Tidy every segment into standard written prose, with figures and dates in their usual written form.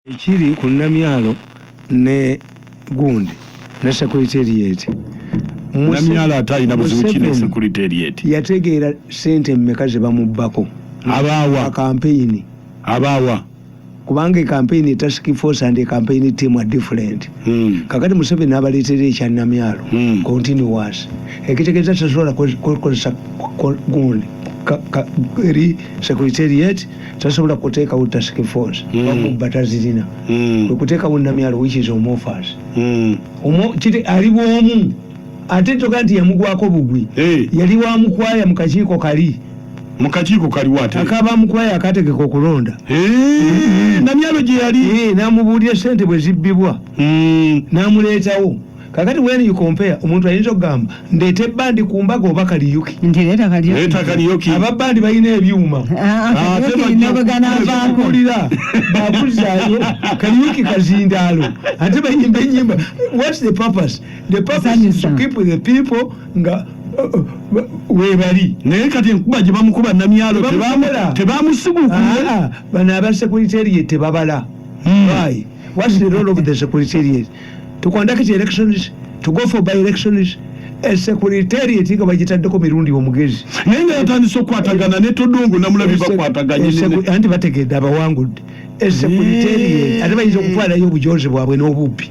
Ekiri ku Namyalo ne Gundi ne Secretariat. Namyalo atalina buzibu ki ne Secretariat? Yategeera ssente mmeka ze bamubbako. Abaawa. Campaign. Abaawa. Kubanga campaign task force and campaign team are different. Kakati Museveni n'abaleetera ekya Namyalo. Continuous. Ekitegeeza tasobola kukozesa Gundi. Eri Secretariat tasobola kuteekawo task force bakubba tazirina okuteekawo Namyalo which is home office kiti ali bwomu ate toga nti yamugwako bugwi yali wa mukwaya mu kakiiko kali wate akaba mukwaya akategeka okulonda Namyalo gye yali n'amubuulira ssente bwe zibbibwa n'amuleetawo. Kakati when you compare omuntu ayinza okugamba ndeeta ebbandi ku mbaga oba Kaliyuki nti leeta Kaliyuki ababbandi balina ebyuma bakulira bakuzaayo Kaliyuki kazindaalo ate bayimba ennyimba. What's the purpose? The purpose is to keep the people nga webali naye kati enkuba gye bamukuba Namyalo tebamusigukuye. bano aba Secretariat tebabala. Why? What's the role of the Secretariat? To conduct elections, to go for by-elections, a Secretariat nga bagitaddeko mirundi omugezi. Naye nga yatandise okukwatagana ne Todongo namulabi bakwataganye anti bategedde abawangudde. A Secretariat ate bayinza okutwalayo obujozi bwabwe n'obubbi.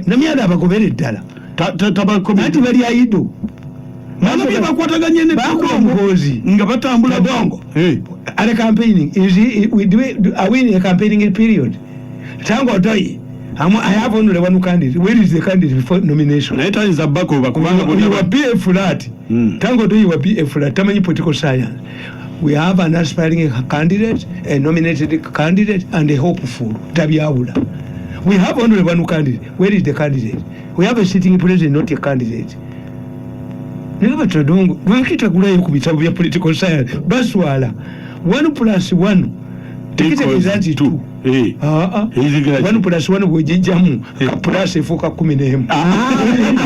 Namyalo abagobere ddala anti bali ayido nalabi bakwataganye ne Todongo nga batambula bongo. Are campaigning? Are we in a campaigning period? Tango Otoyi. I have only one candidate. Where is the candidate before nomination? You will be a flat. Tango do you will be a flat. Tamani political science. We have an aspiring candidate, a nominated candidate, and a hopeful. Tabiawula. We have only one candidate. Where is the candidate? We have a sitting president, not a candidate. Never Todongo. We kita kula yukubita vya political science. Baswala. 1+1. Take it result 2. 1+1 bwejijjamu ka plus efuuka 10.